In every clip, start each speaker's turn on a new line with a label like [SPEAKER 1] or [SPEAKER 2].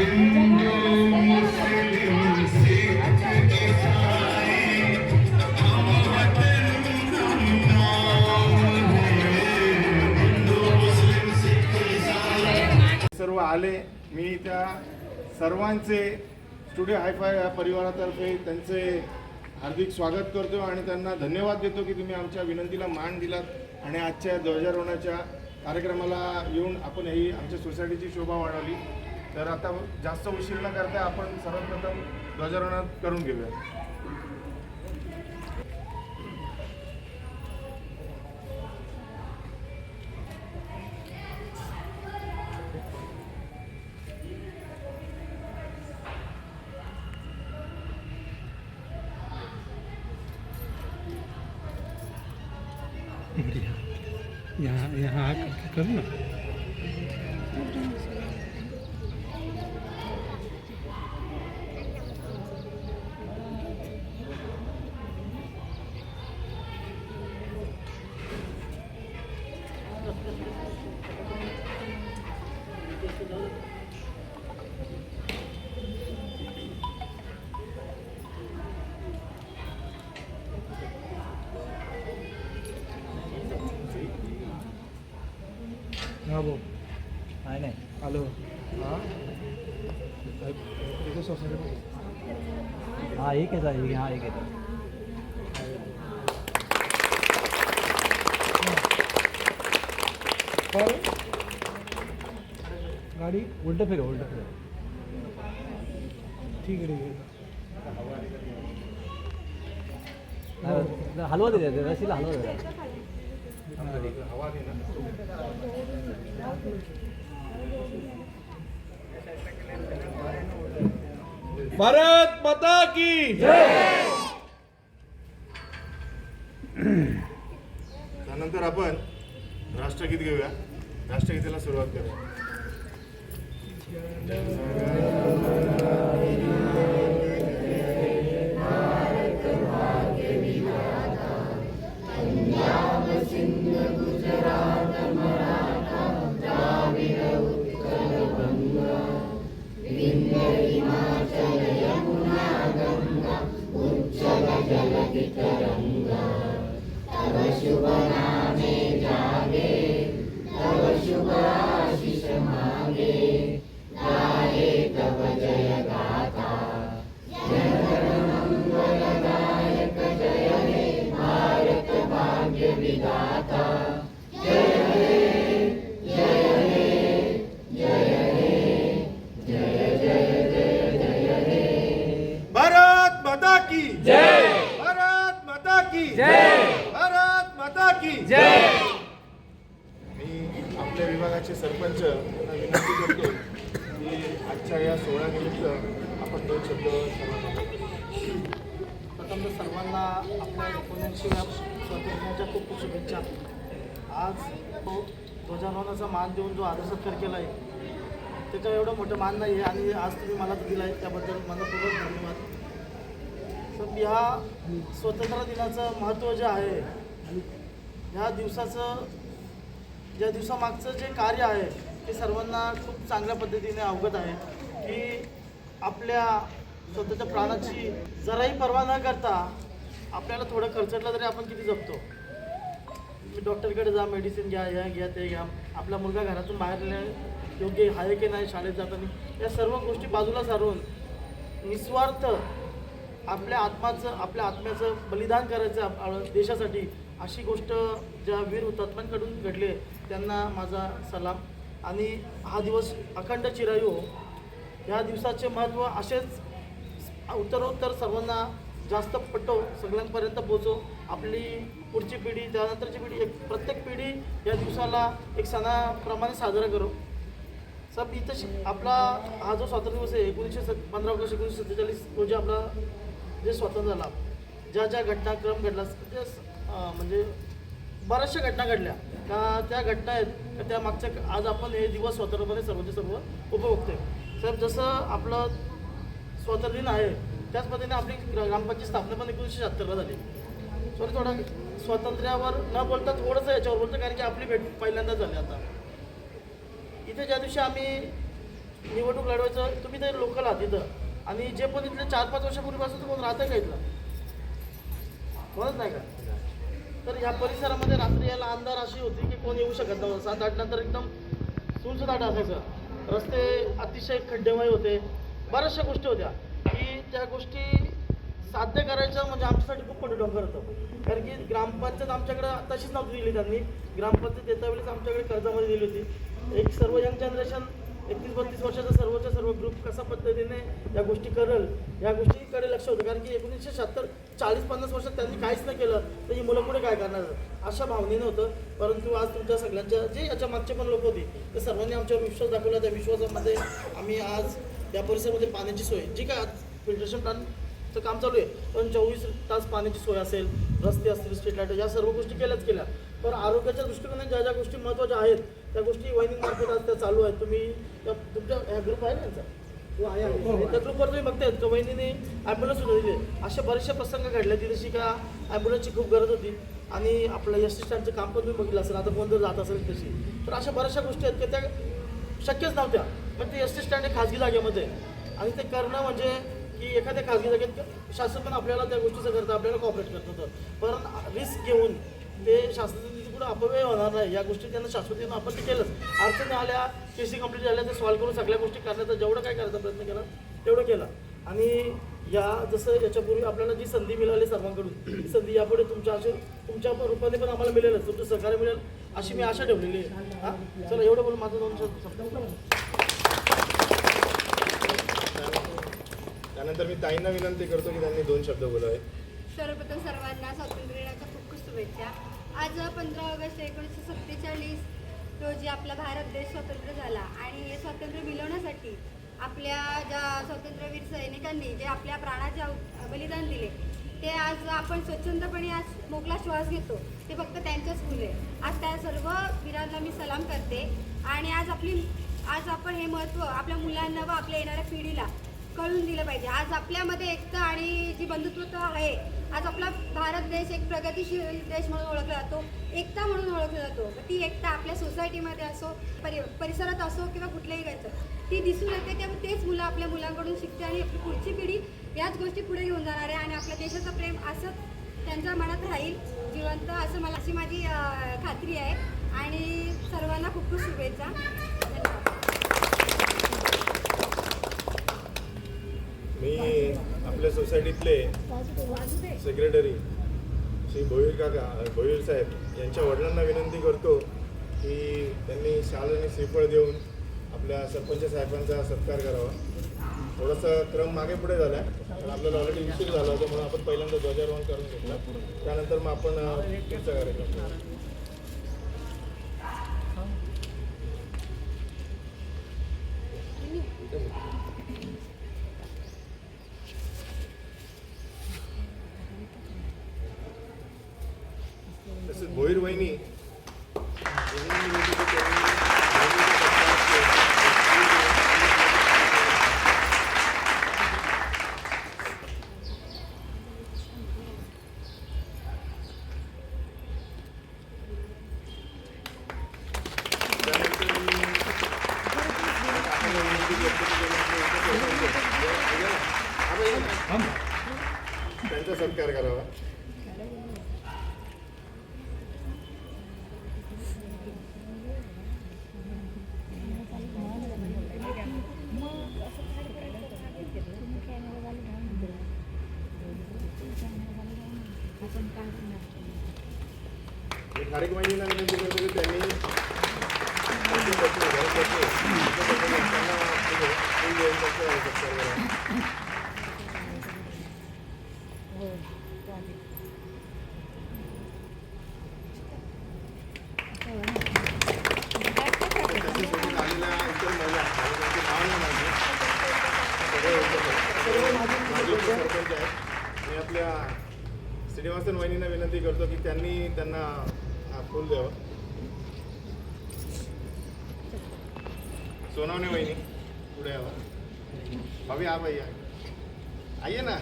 [SPEAKER 1] सर्व आले. मी त्या सर्वांचे स्टुडिओ हायफाय या परिवारातर्फे त्यांचे हार्दिक स्वागत करतो आणि त्यांना धन्यवाद देतो की तुम्ही आमच्या विनंतीला मान दिलात आणि आजच्या ध्वजारोहणाच्या कार्यक्रमाला येऊन आपण ही आमच्या सोसायटीची शोभा वाढवली. तर आता जास्त उशीर न करता आपण सर्वप्रथम ध्वजारोहण करून घेऊया.
[SPEAKER 2] यहाँ कर ना. हाँ वो
[SPEAKER 3] नाही
[SPEAKER 2] हॅलो हाँ
[SPEAKER 3] हाँ एक है सर. हाँ एक है.
[SPEAKER 2] पर गाड़ी
[SPEAKER 3] उलट फिरो
[SPEAKER 2] ठीक है
[SPEAKER 3] हलवा दे देते रशीला हलवा दे.
[SPEAKER 1] भारत माता की जय. त्यानंतर आपण राष्ट्रगीत घेऊया. राष्ट्रगीताला सुरुवात करूया. भारत माता की जय. भारत माता की जय. भारत माता की जय. मी आपल्या विभागाचे सरपंच यांना विनंती करतो की आजच्या या सोहळ्यानिमित्त आपण 2 शब्द सर्वांना.
[SPEAKER 4] प्रथम तर सर्वांना आपल्या 19व्या स्वातंत्र्याच्या खूप खूप शुभेच्छा. आज तो ध्वजारोहणाचा मान देऊन जो आदर सत्कार केला आहे त्याच्यावर एवढं मोठं मान नाही आहे आणि आज तुम्ही मला दिला आहे त्याबद्दल मनपूर्वक धन्यवाद. तर ह्या स्वातंत्र्य दिनाचं महत्त्व जे आहे ह्या दिवसाचं ज्या दिवसामागचं जे कार्य आहे ते सर्वांना खूप चांगल्या पद्धतीने अवगत आहे की आपल्या स्वतःच्या प्राणाची जराही पर्वा न करता आपल्याला थोडं खर्चटलं तरी आपण किती जगतो. तुम्ही डॉक्टरकडे जा, मेडिसिन घ्या, ह्या घ्या, ते घ्या. आपला मुलगा घरातून बाहेर योग्य आहे की नाही शाळेत जाताना, या सर्व गोष्टी बाजूला सारून निस्वार्थ आपल्या आत्म्याचं बलिदान करायचं देशासाठी, अशी गोष्ट ज्या वीर हुतात्म्यांकडून घडले त्यांना माझा सलाम. आणि हा दिवस अखंड चिरायू. ह्या दिवसाचे महत्त्व असेच उत्तरोत्तर सर्वांना जास्त पटो, सगळ्यांपर्यंत पोचो. आपली पुढची पिढी, त्यानंतरची पिढी, प्रत्येक पिढी या दिवसाला एक सणाप्रमाणे साजरा करो. सब इथं आपला हा जो स्वातंत्र्य दिवस आहे 15 ऑगस्ट 1947 रोजी आपला जे स्वातंत्र्य झाला, ज्या घटनाक्रम घडला म्हणजे बऱ्याचशा घटना घडल्या त्या घटना आहेत त्या मागच्या आज आपण हे दिवस स्वतंत्रपणे सर्वचे सर्व उपभोगतोय. साहेब जसं आपलं स्वातंत्र्य दिन आहे त्याच पद्धतीने आपली ग्रामपंचायत स्थापना पण 1976ला झाली. थोडं स्वातंत्र्यावर न बोलता थोडंसं याच्यावर बोलतो कारण की आपली भेट पहिल्यांदा झाली. आता इथे ज्या दिवशी आम्ही निवडणूक लढवायचं तुम्ही ते लोकल आहात इथं आणि जे पण इथले 4-5 वर्षापूर्वीपासून कोण राहतं का इथलं कोणच नाही का तर ह्या परिसरामध्ये रात्री याला अंधार अशी होती की कोण येऊ शकत नव्हतं 7-8 नंतर एकदम सुनसुनाट असायचं रस्ते अतिशय खड्डेमय होते बऱ्याचशा गोष्टी होत्या की त्या गोष्टी साध्य करायचं म्हणजे आमच्यासाठी खूप मोठं डोंगर होतं कारण की ग्रामपंचायत आमच्याकडं तशीच नव्हती दिली त्यांनी ग्रामपंचायत येत्या वेळेस आमच्याकडे कर्जामध्ये दिली होती एक सर्व यंग जनरेशन 31-32 वर्षाचा सर्वच्या सर्व ग्रुप कसा पद्धतीने या गोष्टी करेल या गोष्टीकडे लक्ष होतं कारण की 1976 40-50 वर्षात त्यांनी काहीच नाही केलं तर ही मुलं पुढे काय करणार अशा भावनेनं होतं परंतु आज तुमच्या सगळ्यांच्या जे याच्या मागचे पण लोक होते ते सर्वांनी आमच्यावर विश्वास दाखवला त्या विश्वासामध्ये आम्ही आज या परिसरामध्ये पाण्याची सोय जी काय आज फिल्ट्रेशन प्लांटचं काम चालू आहे पण 24 तास पाण्याची सोय असेल रस्ते असतील स्ट्रीट लाईट या सर्व गोष्टी केल्याच केल्या पण आरोग्याच्या दृष्टिकोनाने ज्या ज्या गोष्टी महत्त्वाच्या आहेत त्या गोष्टी वैनिक मार्फत आज त्या चालू आहेत तुम्ही तुमच्या ह्या ग्रुप आहे ना यांचा त्या ग्रुपवर तुम्ही बघतायत का वहिनीने ॲम्ब्युलन्स सुद्धा दिली अशा बरेचशा प्रसंग घडले की जशी का ॲम्ब्युलन्सची खूप गरज होती आणि आपलं एस टी स्टँडचं काम पण तुम्ही बघितलं असेल आता कोण जर जात असेल तशी तर अशा बऱ्याचशा गोष्टी आहेत की त्या शक्यच नव्हत्या पण ते एस टी स्टँड खाजगी जागेमध्ये आणि ते करणं म्हणजे की एखाद्या खाजगी जागेत शासन पण आपल्याला त्या गोष्टीचं करतं आपल्याला कॉपरेट करत होतं पण रिस्क घेऊन ते शासनाचं कुठं अपव्यय होणार नाही या गोष्टी त्यांना शाश्वतीनं आपण ते केलंच अडचणी आल्या केसी कंप्लीट झाल्या ते सॉल्व्ह करून सगळ्या गोष्टी करण्याचा जेवढं काय करायचा प्रयत्न केला तेवढं केला आणि या जसं याच्यापूर्वी आपल्याला जी संधी मिळाली सर्वांकडून ती संधी यापुढे तुमच्या रूपाने पण आम्हाला मिळेलच तुमचं सहकार्य मिळेल अशी मी आशा ठेवलेली आहे हां चला एवढं बोलून माझं 2 शब्द
[SPEAKER 1] त्यानंतर मी ताईंना विनंती करतो की त्यांनी 2 शब्द बोलावे
[SPEAKER 5] सर्वप्रथम सर्वांना स्वातंत्र्य दिनाच्या खूप खूप शुभेच्छा आज 15 ऑगस्ट 1947 रोजी आपला भारत देश स्वतंत्र झाला आणि हे स्वातंत्र्य मिळवण्यासाठी आपल्या ज्या स्वातंत्र्यवीर सैनिकांनी जे आपल्या प्राणाचे बलिदान दिले ते आज आपण स्वच्छंदपणे आज मोकळा श्वास घेतो ते फक्त त्यांच्याच मुले आज त्या सर्व वीरांना मी सलाम करते आणि आज आपण हे महत्त्व आपल्या मुलांना व आपल्या येणाऱ्या पिढीला कळून दिलं पाहिजे आज आपल्यामध्ये एकता आणि जी बंधुत्व आहे आज आपला भारत देश एक प्रगतिशील देश म्हणून ओळखला जातो एकता म्हणून ओळखला जातो ती एकता आपल्या सोसायटीमध्ये असो परिसरात असो किंवा कुठल्याही घरचं ती दिसून येते तेव्हा तेच मुलं आपल्या मुलांकडून शिकते आणि आपली पुढची पिढी याच गोष्टी पुढे घेऊन जाणार आहे आणि आपल्या देशाचं प्रेम असं त्यांच्या मनात राहील जिवंत असं मला अशी माझी खात्री आहे आणि सर्वांना खूप खूप शुभेच्छा धन्यवाद
[SPEAKER 1] मी आपल्या सोसायटीतले सेक्रेटरी श्री भोईर साहेब यांच्या वडिलांना विनंती करतो की त्यांनी शाल आणि श्रीफळ देऊन आपल्या सरपंच साहेबांचा सत्कार करावा थोडासा क्रम मागे पुढे झाला आहे पण आपल्याला ऑलरेडी उशीर झाला होता म्हणून आपण पहिल्यांदा ध्वजारोहण करून घेतलं त्यानंतर मग आपण पुढचा कार्यक्रम करू तसेच भोईर वहिनी त्यांचा सत्कार करावा खारीक वहिनीला विनंती करतो की त्यांनी मी आपल्या श्रीनिवासन वहिनींना विनंती करतो की त्यांनी त्यांना फूल द्यावं सोनवणे वहिनी पुढे यावं भाभी आप आइए ना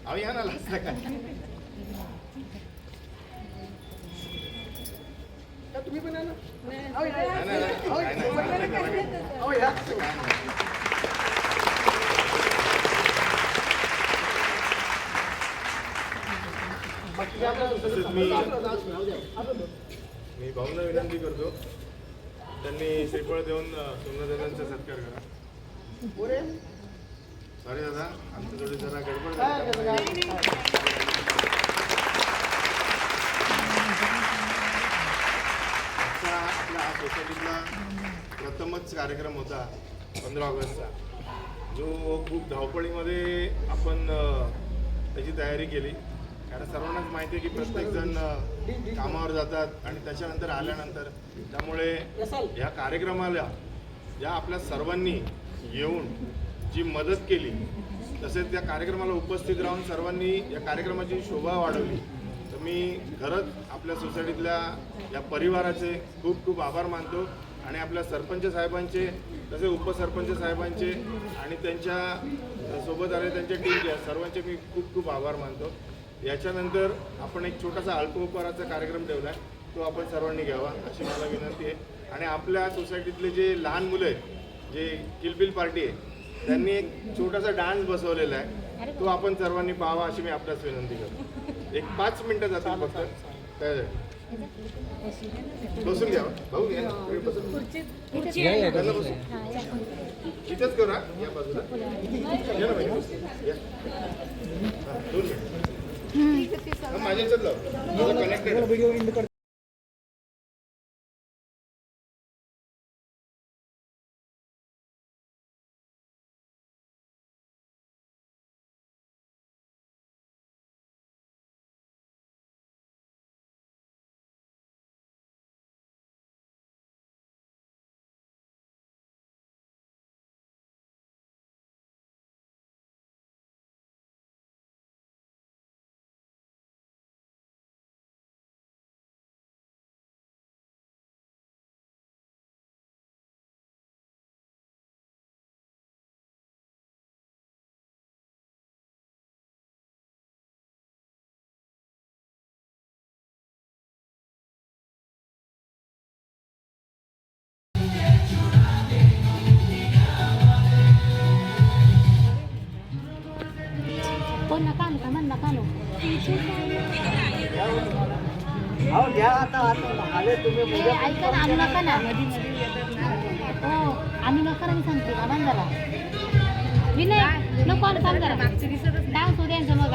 [SPEAKER 1] अहो या ना लाजता काय
[SPEAKER 4] तुम्ही पण
[SPEAKER 1] नाही, नाही, नाही, नाही, नाही. मी भाऊंना विनंती करतो त्यांनी श्रीफळ देऊन सोमनाथदादांचा सत्कार करा. सॉरी दादा आमचं थोडी जरा गडबड झाली. आजचा आपल्या सोसायटीतला प्रथमच कार्यक्रम होता 15 ऑगस्टचा, जो खूप धावपळीमध्ये आपण त्याची तयारी केली. कारण सर्वांनाच माहिती आहे की प्रत्येकजण कामावर जातात आणि त्याच्यानंतर आल्यानंतर त्यामुळे या कार्यक्रमाला या आपल्या सर्वांनी येऊन जी मदत केली तसेच त्या कार्यक्रमाला उपस्थित राहून सर्वांनी या कार्यक्रमाची शोभा वाढवली, तर मी खरंच आपल्या सोसायटीतल्या या परिवाराचे खूप खूप आभार मानतो आणि आपल्या सरपंच साहेबांचे तसे उपसरपंच साहेबांचे आणि त्यांच्या सोबत आले त्यांच्या टीमच्या सर्वांचे मी खूप खूप आभार मानतो. याच्यानंतर आपण एक छोटासा अल्पोपहाराचा कार्यक्रम ठेवला आहे, तो आपण सर्वांनी घ्यावा अशी मला विनंती आहे. आणि आपल्या सोसायटीतले जे लहान मुलं आहेत, जे किलबिल पार्टी आहे, त्यांनी एक छोटासा डान्स बसवलेला आहे, तो आपण सर्वांनी पाहावा अशी मी आपल्यास विनंती करतो. एक 5 मिनटं जातील फक्त. काय बसून घ्यावा भाऊ, घ्या बसून इथंच करू. या बाजूला या ना भाई, या. 2 मिनिट माझ्या याच्यात लाव, माझं कनेक्टेड.
[SPEAKER 4] अहो घ्या आता आले तुम्ही
[SPEAKER 6] ऐका ना, आम्ही नका ना हो, आम्ही नका ना, मी सांगते आम्हाला जरा विनय नको आलं, थांब जरा डान्स होऊ द्यांचं मग